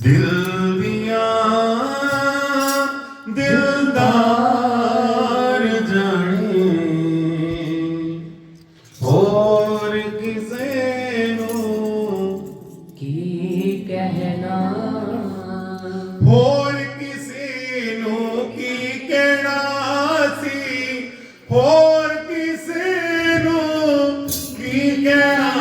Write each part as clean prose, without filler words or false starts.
दिल दिया दिलदार जाने और किसे नो की कहना और किसे नो की कहना सी और किसे नो की कहना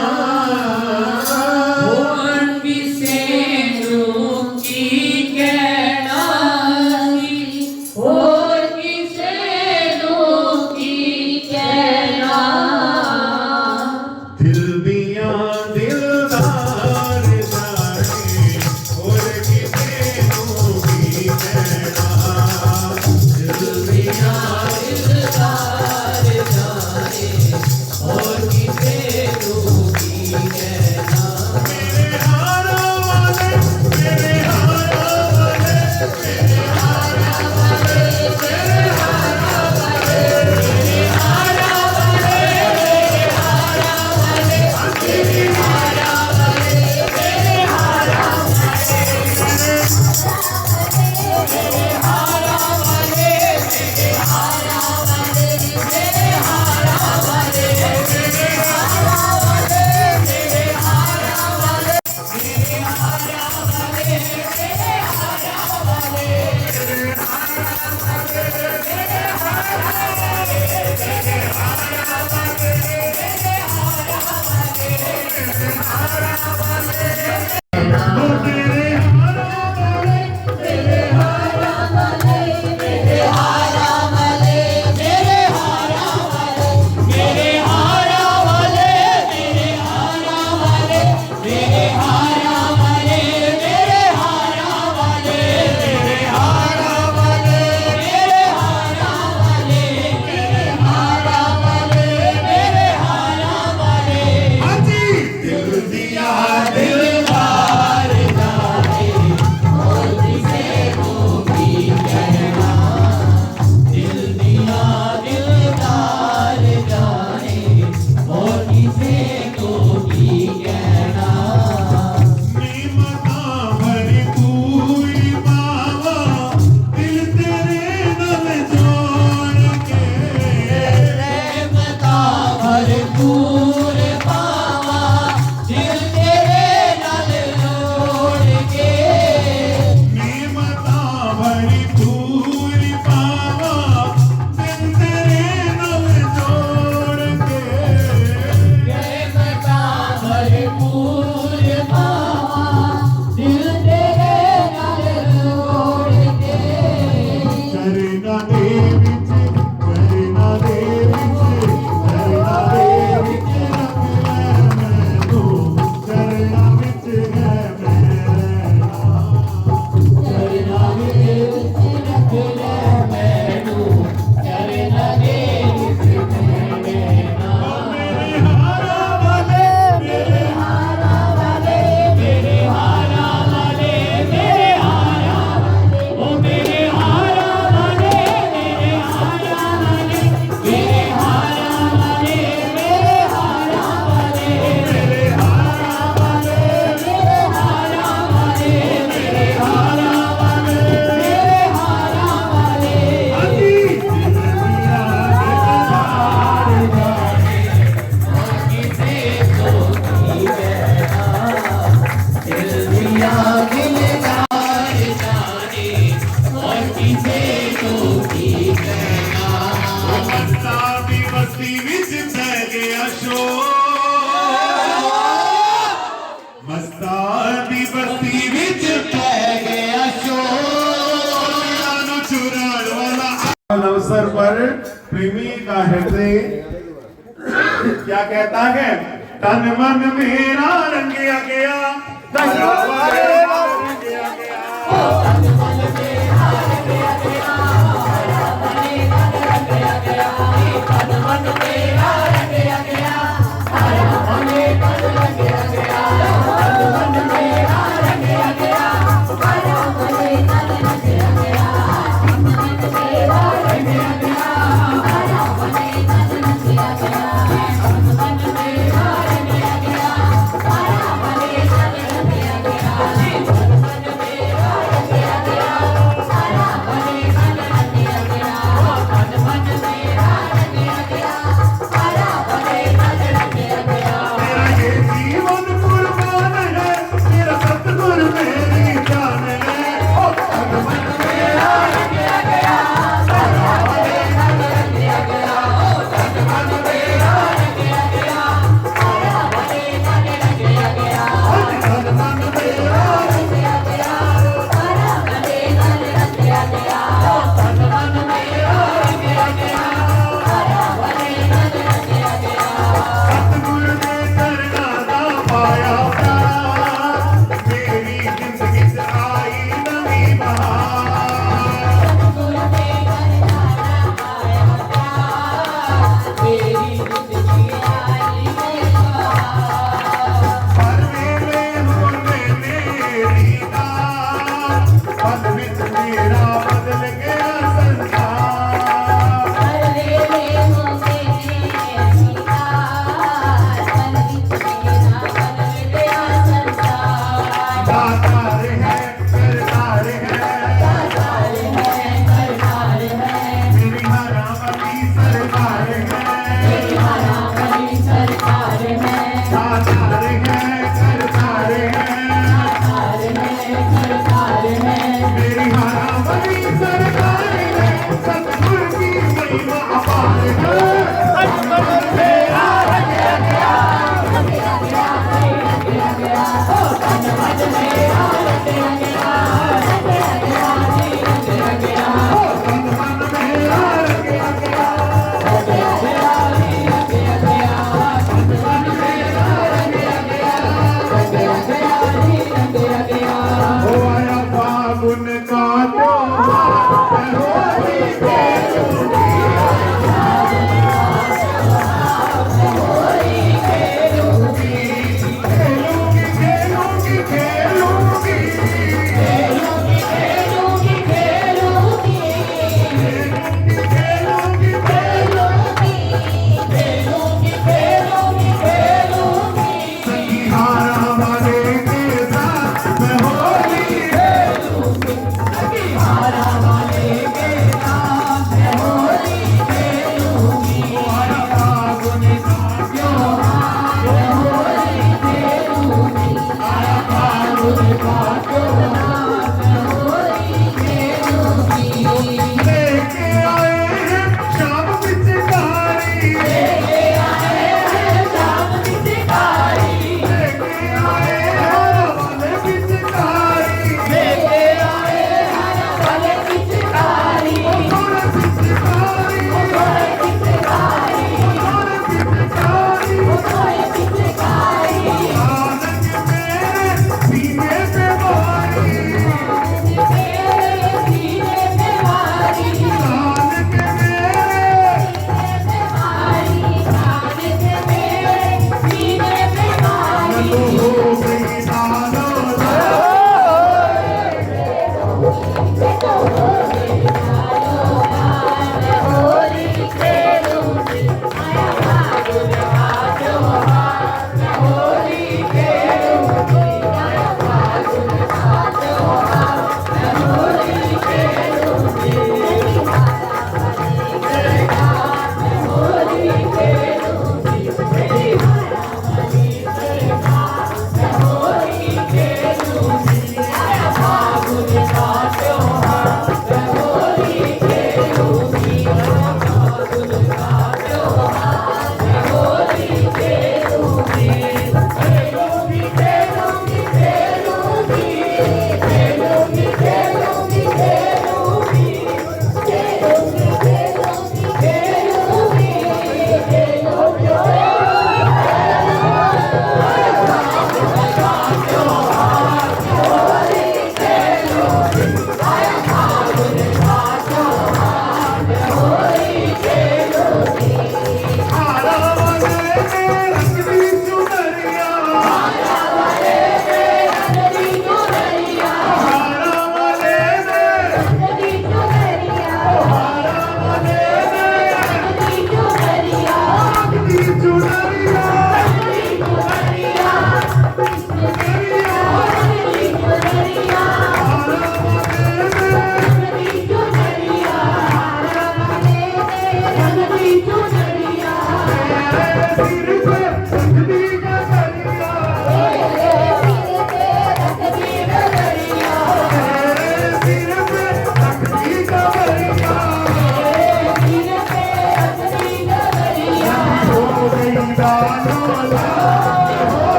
अवसर पर प्रेमी का हृदय क्या कहता है? तन मन मेरा रंगिया गया, तन मन मेरा रंगिया गया, तन मन मेरा रंगिया गया, तन मन मेरा रंगिया गया, तन मन मेरा रंगिया गया, तन मन मेरा रंगिया गया,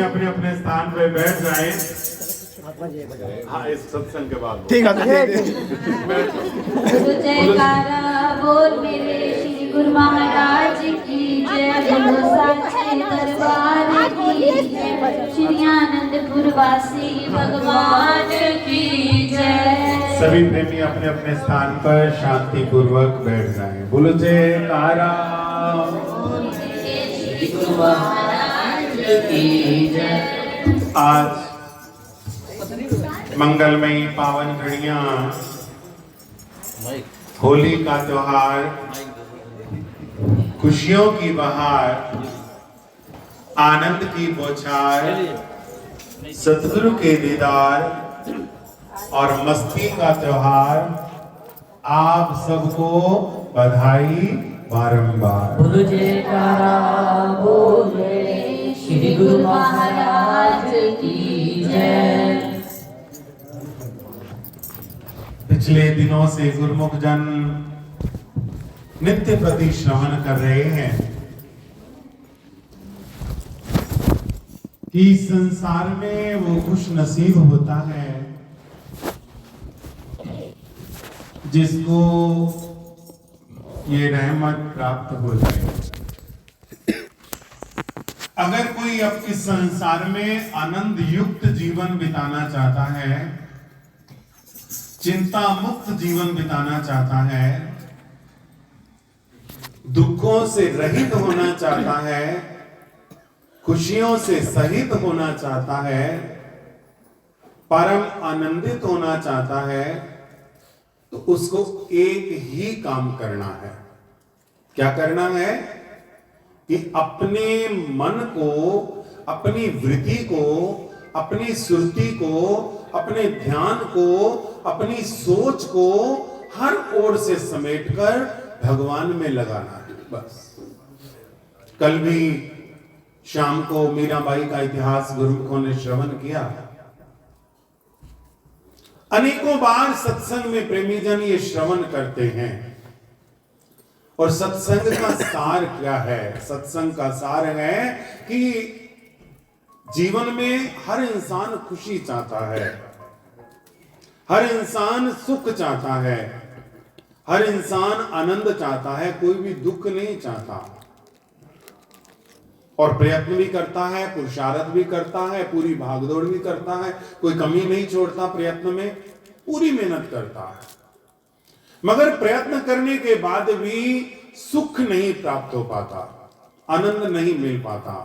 अपने अपने स्थान पे बैठ जाए। हाँ, इस सत्संग के बाद ठीक है। जयकारा बोल मेरे श्री गुरु महाराज की जय, बोलो साचे दरबार की जय, श्री आनंदपुर वासी भगवान की जय। सभी प्रेमी अपने अपने स्थान पर शांति पूर्वक बैठ जाएं। बोलो जयकारा श्री गुरु महाराज की जय। आज मंगलमयी पावन घड़ियां, होली का त्योहार, खुशियों की बहार, आनंद की बौछार, सतगुरु के दीदार और मस्ती का त्योहार, आप सबको बधाई बारंबार। बोलो जयकारा बोले श्री गुरु महाराज की जय। पिछले दिनों से गुरुमुख जन नित्य प्रति श्रवण कर रहे हैं कि संसार में वो खुश नसीब होता है जिसको ये रहमत प्राप्त हो जाए। अगर कोई अब इस संसार में आनंद युक्त जीवन बिताना चाहता है, चिंता मुक्त जीवन बिताना चाहता है, दुखों से रहित होना चाहता है, खुशियों से सहित होना चाहता है, परम आनंदित होना चाहता है, तो उसको एक ही काम करना है। क्या करना है कि अपने मन को, अपनी वृत्ति को, अपनी सुरति को, अपने ध्यान को, अपनी सोच को हर ओर से समेटकर भगवान में लगाना है। बस कल भी शाम को मीराबाई का इतिहास गुरुमुखों ने श्रवण किया। अनेकों बार सत्संग में प्रेमी जन ये श्रवण करते हैं। और सत्संग का सार क्या है? सत्संग का सार है कि जीवन में हर इंसान खुशी चाहता है, हर इंसान सुख चाहता है, हर इंसान आनंद चाहता है, कोई भी दुख नहीं चाहता। और प्रयत्न भी करता है, पुरुषार्थ भी करता है, पूरी भागदौड़ भी करता है, कोई कमी नहीं छोड़ता, प्रयत्न में पूरी मेहनत करता है। मगर प्रयत्न करने के बाद भी सुख नहीं प्राप्त हो पाता, आनंद नहीं मिल पाता,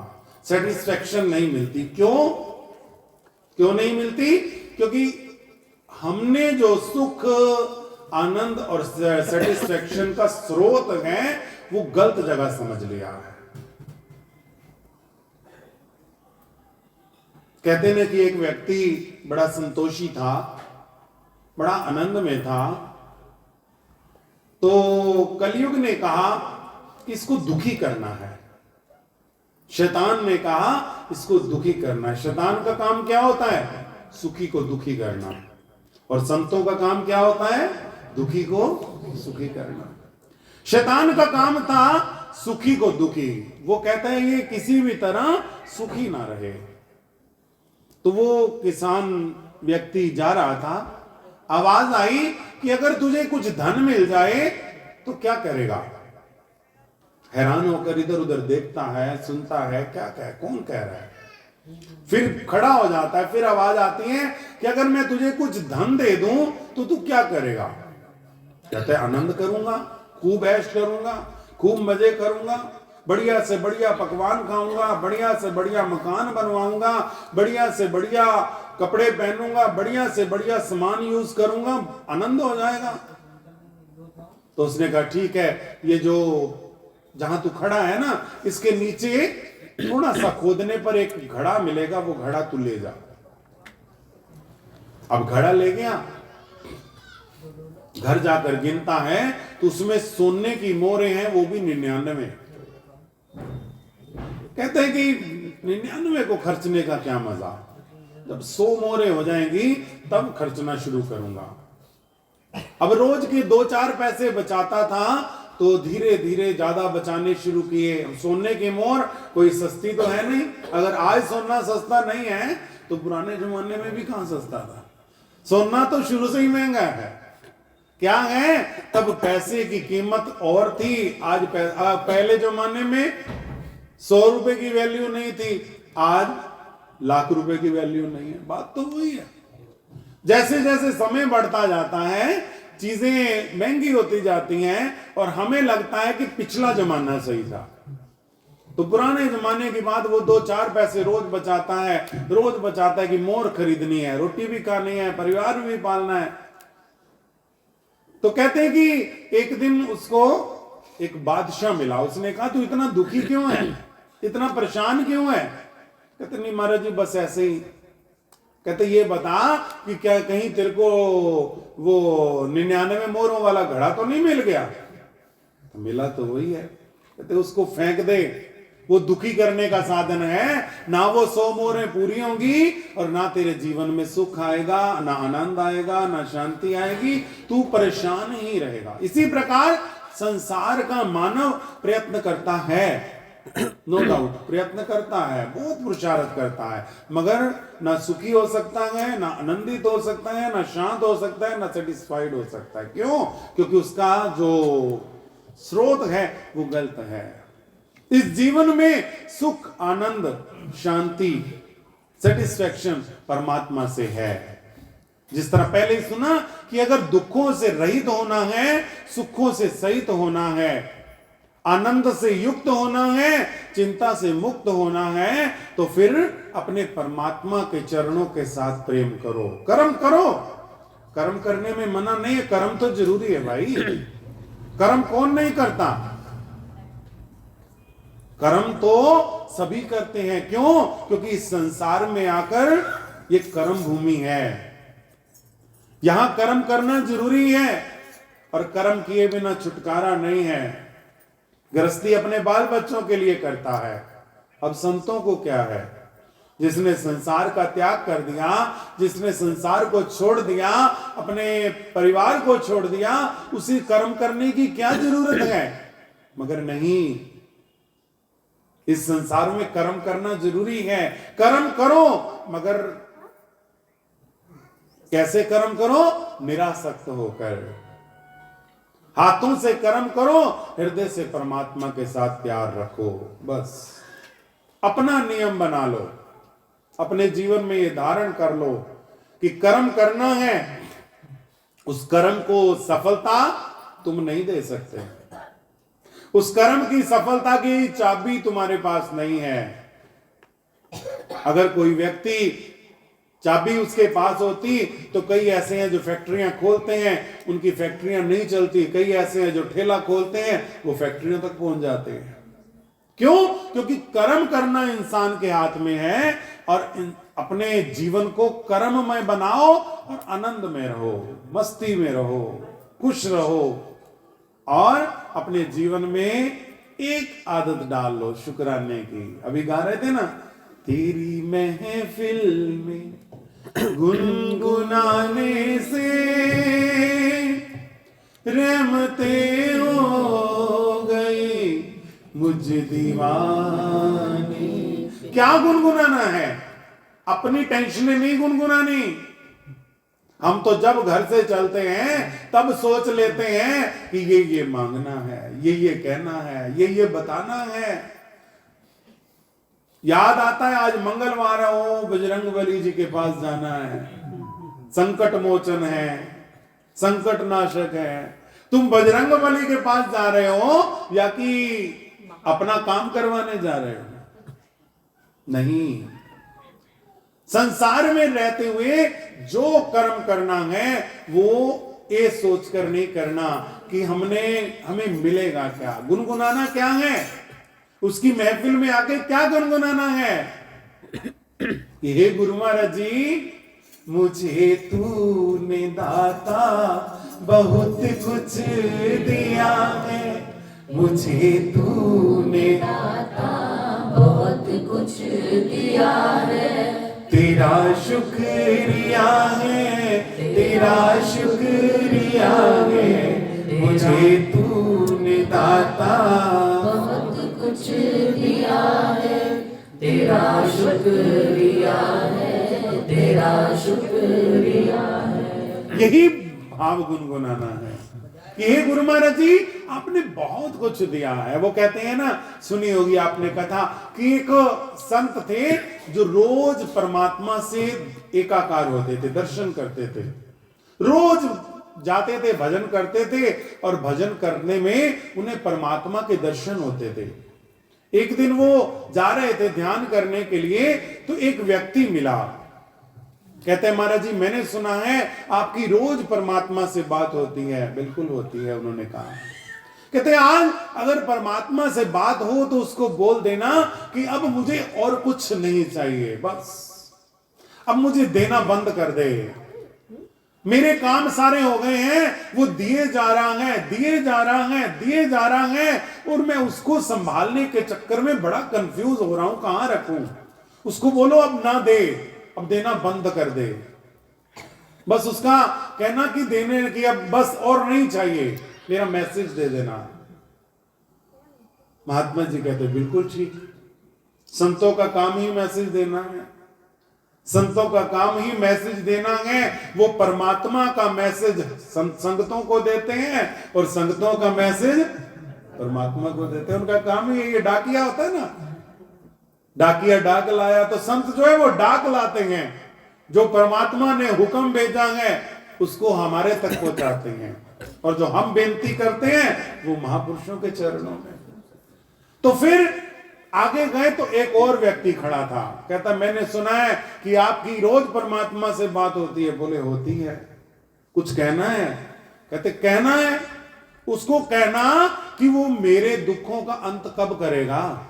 सेटिस्फैक्शन नहीं मिलती। क्यों? क्यों नहीं मिलती? क्योंकि हमने जो सुख, आनंद और सेटिस्फेक्शन का स्रोत है वो गलत जगह समझ लिया है। कहते हैं कि एक व्यक्ति बड़ा संतोषी था, बड़ा आनंद में था, तो कलयुग ने कहा कि इसको दुखी करना है। शैतान ने कहा इसको दुखी करना है। शैतान का काम क्या होता है? सुखी को दुखी करना। और संतों का काम क्या होता है? दुखी को सुखी करना। शैतान का काम था सुखी को दुखी। वो कहता है ये किसी भी तरह सुखी ना रहे। तो वो किसान व्यक्ति जा रहा था, आवाज आई कि अगर तुझे कुछ धन मिल जाए तो क्या करेगा? हैरान होकर इधर उधर देखता है, सुनता है, क्या कौन कह रहा है। फिर खड़ा हो जाता है। फिर आवाज आती है कि अगर मैं तुझे कुछ धन दे दूं तो तू क्या करेगा? कहते हैं आनंद करूंगा, खूब ऐश करूंगा, खूब मजे करूंगा, बढ़िया से बढ़िया पकवान खाऊंगा, बढ़िया से बढ़िया मकान बनवाऊंगा, बढ़िया से बढ़िया कपड़े पहनूंगा, बढ़िया से बढ़िया सामान यूज करूंगा, आनंद हो जाएगा। तो उसने कहा ठीक है, ये जो जहां तू खड़ा है ना, इसके नीचे थोड़ा सा खोदने पर एक घड़ा मिलेगा, वो घड़ा तू ले जा। अब घड़ा ले गया, घर जाकर गिनता है तो उसमें सोने की मोहरें हैं, वो भी 99। कहते हैं कि 99 को खर्चने का क्या मजा, जब 100 मोहरें हो जाएंगी तब खर्चना शुरू करूंगा। अब रोज के 2-4 पैसे बचाता था तो धीरे धीरे ज्यादा बचाने शुरू किए। सोने की मोहर कोई सस्ती तो है नहीं। अगर आज सोना सस्ता नहीं है तो पुराने जमाने में भी कहां सस्ता था। सोना तो शुरू से ही महंगा है। क्या है, तब पैसे की कीमत और थी। आज पहले जमाने में 100 रुपए की वैल्यू नहीं थी, आज लाख रुपए की वैल्यू नहीं है। बात तो वही है। जैसे जैसे समय बढ़ता जाता है, चीजें महंगी होती जाती हैं और हमें लगता है कि पिछला जमाना सही था। तो पुराने जमाने की बात, वो 2-4 पैसे रोज बचाता है कि मोर खरीदनी है, रोटी भी खानी है, परिवार भी पालना है। तो कहते हैं कि एक दिन उसको एक बादशाह मिला। उसने कहा तू इतना दुखी क्यों है, इतना परेशान क्यों है? कहते नहीं महाराज जी बस ऐसे ही। कहते ये बता कि क्या कहीं तेरे को वो 99 मोहरों वाला घड़ा तो नहीं मिल गया? तो मिला तो वही है। कहते उसको फेंक दे, वो दुखी करने का साधन है। ना वो 100 मोहरें पूरी होंगी और ना तेरे जीवन में सुख आएगा, ना आनंद आएगा, ना शांति आएगी, तू परेशान ही रहेगा। इसी प्रकार संसार का मानव प्रयत्न करता है, नो डाउट प्रयत्न करता है, बहुत पुरुषार्थ करता है, मगर ना सुखी हो सकता है, ना आनंदित हो सकता है, ना शांत हो सकता है, ना सेटिस्फाइड हो सकता है। क्यों? क्योंकि उसका जो स्रोत है वो गलत है। इस जीवन में सुख, आनंद, शांति, सेटिस्फैक्शन परमात्मा से है। जिस तरह पहले ही सुना कि अगर दुखों से रहित होना है, सुखों से सहित होना है, आनंद से युक्त होना है, चिंता से मुक्त होना है, तो फिर अपने परमात्मा के चरणों के साथ प्रेम करो, कर्म करो। कर्म करने में मना नहीं है, कर्म तो जरूरी है भाई। कर्म कौन नहीं करता? कर्म तो सभी करते हैं। क्यों? क्योंकि इस संसार में आकर ये कर्म भूमि है, यहां कर्म करना जरूरी है और कर्म किए बिना छुटकारा नहीं है। गृहस्थी अपने बाल बच्चों के लिए करता है। अब संतों को क्या है? जिसने संसार का त्याग कर दिया, जिसने संसार को छोड़ दिया, अपने परिवार को छोड़ दिया, उसी कर्म करने की क्या जरूरत है? मगर नहीं, इस संसार में कर्म करना जरूरी है। कर्म करो, मगर कैसे कर्म करो? निरासक्त होकर। हाथों से कर्म करो, हृदय से परमात्मा के साथ प्यार रखो। बस अपना नियम बना लो, अपने जीवन में ये धारण कर लो कि कर्म करना है। उस कर्म को सफलता तुम नहीं दे सकते। उस कर्म की सफलता की चाबी तुम्हारे पास नहीं है। अगर कोई व्यक्ति चाबी उसके पास होती तो कई ऐसे हैं जो फैक्ट्रियां खोलते हैं, उनकी फैक्ट्रियां नहीं चलती। कई ऐसे हैं जो ठेला खोलते हैं, वो फैक्ट्रियों तक पहुंच जाते हैं। क्यों? क्योंकि कर्म करना इंसान के हाथ में है। और अपने जीवन को कर्ममय बनाओ और आनंद में रहो, मस्ती में रहो, खुश रहो। और अपने जीवन में एक आदत डाल लो शुक्राने की। अभी गा रहे थे ना, तेरी महफिल में गुनगुनाने से रहमतें हो गई मुझ दीवानी। क्या गुनगुनाना है? अपनी टेंशनें नहीं गुनगुनानी। हम तो जब घर से चलते हैं तब सोच लेते हैं कि ये मांगना है, ये कहना है, ये बताना है। याद आता है आज मंगलवार हो, बजरंगबली जी के पास जाना है, संकट मोचन है, संकट नाशक है। तुम बजरंगबली के पास जा रहे हो या कि अपना काम करवाने जा रहे हो? नहीं। संसार में रहते हुए जो कर्म करना है वो ये सोचकर नहीं करना कि हमें मिलेगा क्या। गुनगुनाना क्या है? उसकी महफिल में आके क्या गुनगुनाना है? हे गुरु महाराज जी, मुझे तूने दाता बहुत कुछ दिया है, मुझे तूने दाता बहुत कुछ दिया है, तेरा शुक्रिया है, तेरा शुक्रिया है, मुझे तूने दाता बहुत कुछ दिया है, तेरा शुक्रिया है, तेरा शुक्रिया है। यही भाव गुनगुनाना है कि हे गुरु महाराज जी, आपने बहुत कुछ दिया है। वो कहते हैं ना, सुनी होगी आपने कथा कि एक संत थे जो रोज परमात्मा से एकाकार होते थे, दर्शन करते थे, रोज जाते थे, भजन करते थे और भजन करने में उन्हें परमात्मा के दर्शन होते थे। एक दिन वो जा रहे थे ध्यान करने के लिए, तो एक व्यक्ति मिला। कहते हैं महाराज जी, मैंने सुना है आपकी रोज परमात्मा से बात होती है। बिल्कुल होती है, उन्होंने कहा। कहते हैं आज अगर परमात्मा से बात हो तो उसको बोल देना कि अब मुझे और कुछ नहीं चाहिए, बस अब मुझे देना बंद कर दे, मेरे काम सारे हो गए हैं। वो दिए जा रहा है, दिए जा रहा है, दिए जा रहा है, और मैं उसको संभालने के चक्कर में बड़ा कंफ्यूज हो रहा हूं, कहां रखूं। उसको बोलो अब ना दे, अब देना बंद कर दे। बस उसका कहना कि देने की अब बस और नहीं चाहिए, मेरा मैसेज दे देना। महात्मा जी कहते बिल्कुल ठीक, संतों का काम ही मैसेज देना है, संतों का काम ही मैसेज देना है। वो परमात्मा का मैसेज संगतों को देते हैं और संगतों का मैसेज परमात्मा को देते हैं। उनका काम ही ये डाकिया होता है ना, डाकिया डाक लाया, तो संत जो है वो डाक लाते हैं। जो परमात्मा ने हुक्म भेजा है उसको हमारे तक पहुंचाते हैं, और जो हम बेनती करते हैं वो महापुरुषों के चरणों में। तो फिर आगे गए तो एक और व्यक्ति खड़ा था। कहता मैंने सुना है कि आपकी रोज परमात्मा से बात होती है। बोले होती है, कुछ कहना है? कहते कहना है। उसको कहना कि वो मेरे दुखों का अंत कब करेगा,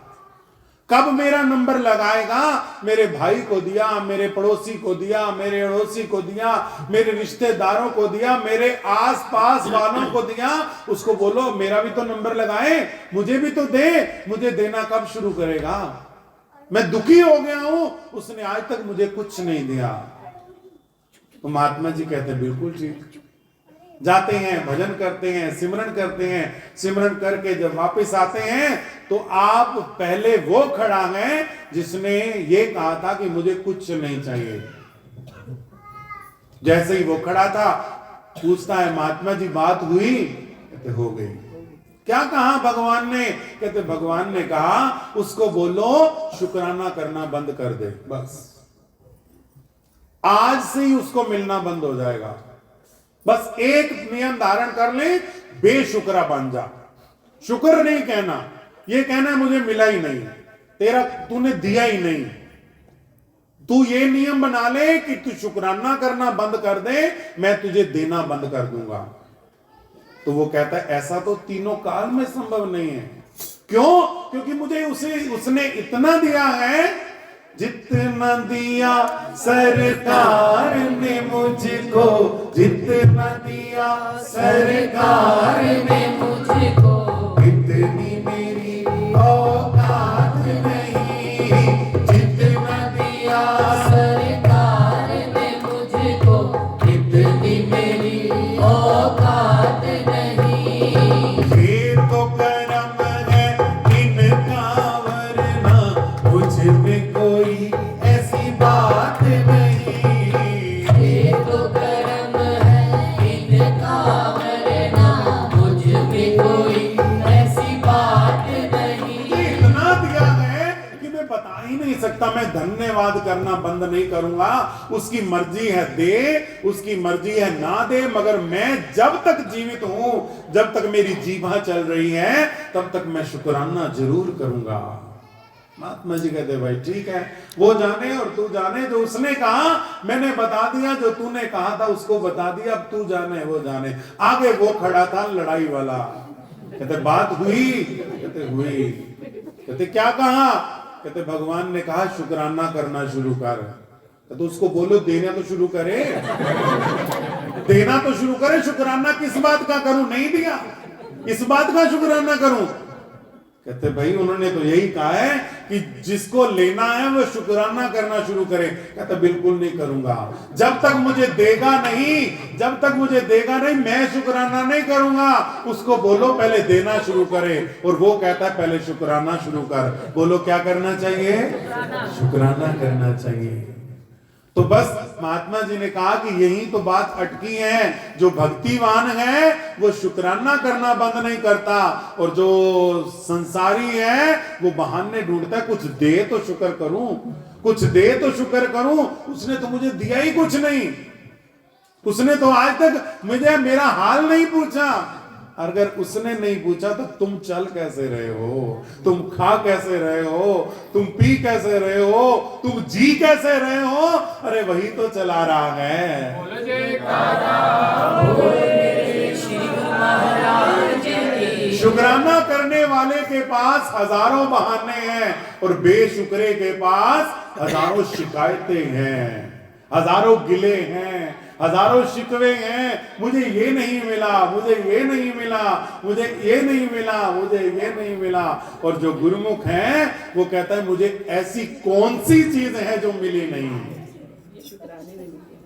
कब मेरा नंबर लगाएगा। मेरे भाई को दिया, मेरे पड़ोसी को दिया, मेरे अड़ोसी को दिया, मेरे रिश्तेदारों को दिया, मेरे आसपास वालों को दिया। उसको बोलो मेरा भी तो नंबर लगाए, मुझे भी तो दे, मुझे देना कब शुरू करेगा। मैं दुखी हो गया हूं, उसने आज तक मुझे कुछ नहीं दिया। तो महात्मा जी कहते बिल्कुल ठीक। जाते हैं, भजन करते हैं, सिमरन करते हैं, सिमरन करके जब वापस आते हैं तो आप पहले वो खड़ा है जिसने ये कहा था कि मुझे कुछ नहीं चाहिए। जैसे ही वो खड़ा था, पूछता है महात्मा जी बात हुई? कहते हो गई। क्या कहा भगवान ने? कहते भगवान ने कहा उसको बोलो शुक्राना करना बंद कर दे, बस आज से ही उसको मिलना बंद हो जाएगा। बस एक नियम धारण कर ले, बेशुक्रा बन जा। शुक्र नहीं कहना, ये कहना मुझे मिला ही नहीं, तेरा तूने दिया ही नहीं। तू ये नियम बना ले कि तू शुक्राना करना बंद कर दे, मैं तुझे देना बंद कर दूंगा। तो वो कहता है ऐसा तो तीनों काल में संभव नहीं है। क्यों? क्योंकि मुझे उसने इतना दिया है जितना दिया सरकार ने मुझको, जितना दिया सरकार ने मुझको, इतनी मेरी औकात नहीं। जितना दिया सरकार ने मुझको, इतनी मेरी औकात नहीं। ये तो करम है इनका, वरना मुझ में कोई ऐसी बात नहीं। ये तो करम है इनका, वरना मुझ में कोई ऐसी बात नहीं। इतना दिया है कि मैं बता ही नहीं सकता। मैं धन्यवाद करना बंद नहीं करूंगा। उसकी मर्जी है दे, उसकी मर्जी है ना दे, मगर मैं जब तक जीवित हूं, जब तक मेरी जीभा चल रही है, तब तक मैं शुक्राना जरूर करूंगा। महात्मा जी कहते भाई ठीक है, वो जाने और तू जाने। जो उसने कहा मैंने बता दिया, जो तूने कहा था उसको बता दिया, अब तू जाने वो जाने। आगे वो खड़ा था लड़ाई वाला। कहते बात हुई? कहते हुई। कहते क्या कहा? कहते भगवान ने कहा शुक्राना करना शुरू कर। तो उसको बोलो देना तो शुरू करे, देना तो शुरू करे। शुक्राना किस बात का करूं? नहीं दिया, इस बात का शुक्राना करूं? कहते भाई उन्होंने तो यही कहा है कि जिसको लेना है वो शुक्राना करना शुरू करे। कहते बिल्कुल नहीं करूंगा। जब तक मुझे देगा नहीं, जब तक मुझे देगा नहीं, मैं शुक्राना नहीं करूंगा। उसको बोलो पहले देना शुरू करे। और वो कहता है पहले शुक्राना शुरू कर। बोलो क्या करना चाहिए? शुक्राना करना चाहिए। तो बस महात्मा जी ने कहा कि यही तो बात अटकी है। जो भक्तिवान है वो शुक्राना करना बंद नहीं करता, और जो संसारी है वो बहाने ढूंढता है कुछ दे तो शुक्र करूं, कुछ दे तो शुक्र करूं। उसने तो मुझे दिया ही कुछ नहीं, उसने तो आज तक मुझे मेरा हाल नहीं पूछा। अगर उसने नहीं पूछा तो तुम चल कैसे रहे हो, तुम खा कैसे रहे हो, तुम पी कैसे रहे हो, तुम जी कैसे रहे हो? अरे वही तो चला रहा है। बोलो जयकारा, बोल मेरे श्री गुरु महाराज की। शुक्राना करने वाले के पास हजारों बहाने हैं, और बेशुक्रे के पास हजारों शिकायतें हैं, हजारों गिले हैं, हजारों शिकवे हैं। मुझे ये नहीं मिला, मुझे ये नहीं मिला, मुझे ये नहीं मिला, मुझे ये नहीं मिला। और जो गुरुमुख है वो कहता है मुझे ऐसी कौन सी चीज है जो मिली नहीं।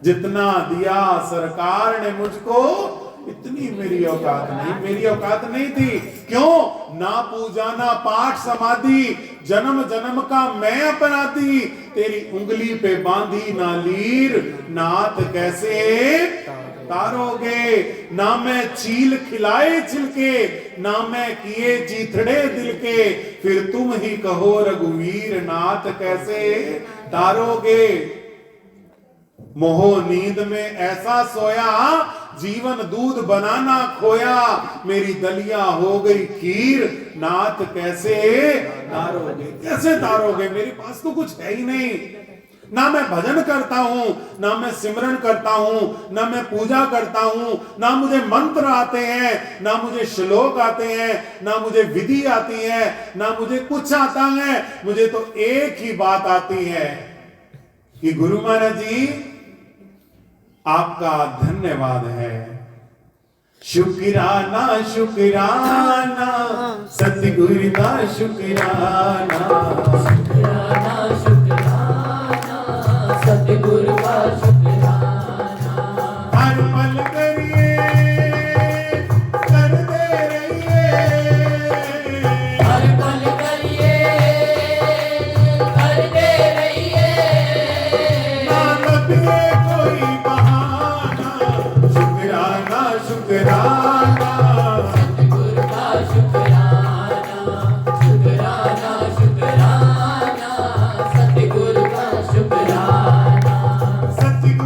जितना दिया सरकार ने मुझको, इतनी मेरी औकात नहीं, मेरी औकात नहीं थी। क्यों? ना पूजा ना पाठ समाधि, जन्म जन्म का मैं अपराधी। तेरी उंगली पे बांधी ना लीर, नाथ कैसे तारोगे। ना मैं चील खिलाए छिलके, ना मैं किए जीथड़े दिल के, फिर तुम ही कहो रघुवीर, नाथ कैसे तारोगे। मोह नींद में ऐसा सोया, जीवन दूध बनाना खोया, मेरी दलिया हो गई खीर, नाथ कैसे तारोगे। कैसे तारोगे? मेरे पास तो कुछ है ही नहीं। ना मैं भजन करता हूं, ना मैं सिमरन करता हूं, ना मैं पूजा करता हूं, ना मुझे मंत्र आते हैं, ना मुझे श्लोक आते हैं, ना मुझे विधि आती है, ना मुझे कुछ आता है। मुझे तो एक ही बात आती है कि गुरु महाराज जी आपका धन्यवाद है। शुक्राना शुक्राना सतगुरु का शुक्राना, शुक्राना शुक्राना सतगुरु का शुक्राना। हर पल करिए करते रहिए, हर पल करिए करते रहिए। ना लगे कोई बहाना। शुक्राना शुक्राना सतगुरु का शुक्राना, शुक्राना शुक्राना सतगुरु का शुक्राना। सतगुरु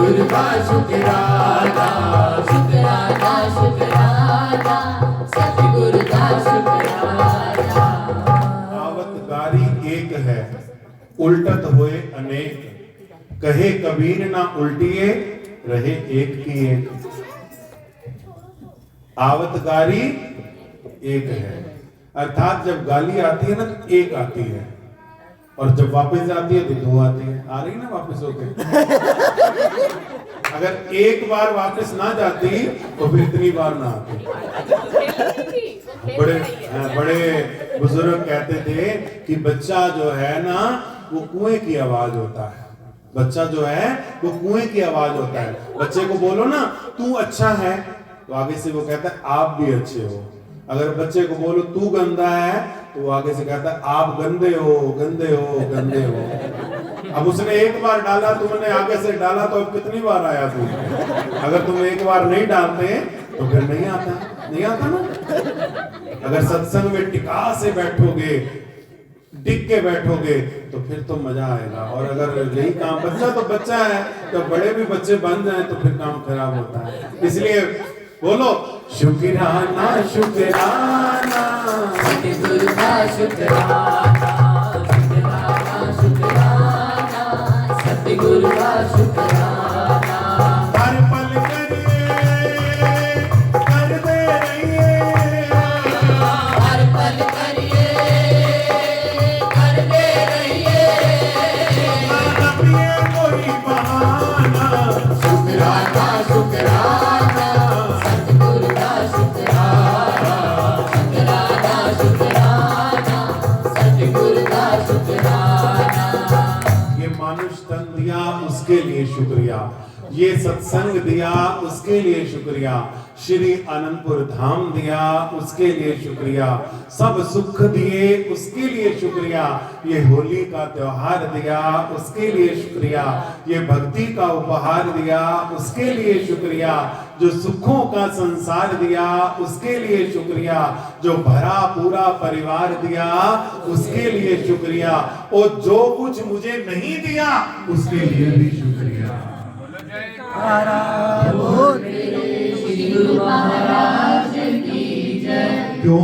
सतगुरु का शुक्राना, शुक्राना शुक्राना, सतगुरु का शुक्राना। आवतकारी एक है, उल्टत होए अनेक, कहे कबीर ना उल्टिए, रहे एक की एक। आवतकारी एक है, अर्थात जब गाली आती है ना तो एक आती है, और जब वापस आती है तो दो आती है। आ रही ना वापस होके? अगर एक बार वापस ना जाती तो फिर इतनी बार ना आती। बड़े बुजुर्ग कहते थे कि बच्चा जो है ना वो कुएं की आवाज होता है। बच्चा जो है वो कुएं की आवाज होता है। बच्चे को बोलो ना तू अच्छा है, तो आगे से वो कहता है आप भी अच्छे हो। अगर बच्चे को बोलो तू गंदा है, तो वो आगे से कहता है आप गंदे हो, गंदे हो, गंदे हो। अब उसने एक बार डाला, तुमने आगे से डाला, तो अब कितनी बार आया तू? अगर तुम एक बार नहीं डालते तो फिर नहीं आता, नहीं आता ना। अगर सत्संग में टिका से बैठोगे, टिक के बैठोगे, तो फिर तो मजा आएगा। और अगर यही काम, बच्चा तो बच्चा है, तो बड़े भी बच्चे बन जाए तो फिर काम खराब होता है। इसलिए बोलो शुक्राना शुक्राना, सतगुरु का शुक्राना, शुक्राना शुक्राना, सतगुरु का शुक्राना। हर पल करिए करते रहिए, हर पल करिए करते रहिए, अब ये कोई बहाना। शुक्राना शुक्राना, सतगुरु का शुक्राना, शुक्राना शुक्राना, सतगुरु का शुक्राना। ये मानुष तन दिया उसके लिए शुक्रिया, ये सत्संग दिया उसके लिए शुक्रिया, श्री अनंतपुर धाम दिया उसके लिए शुक्रिया, सब सुख दिए उसके लिए शुक्रिया, ये होली का त्योहार दिया उसके लिए शुक्रिया, ये भक्ति का उपहार दिया उसके लिए शुक्रिया, जो सुखों का संसार दिया उसके लिए शुक्रिया, जो भरा पूरा परिवार दिया उसके लिए शुक्रिया, और जो कुछ मुझे नहीं दिया उसके लिए भी शुक्रिया। श्री गुरु महाराज की जय। क्यों?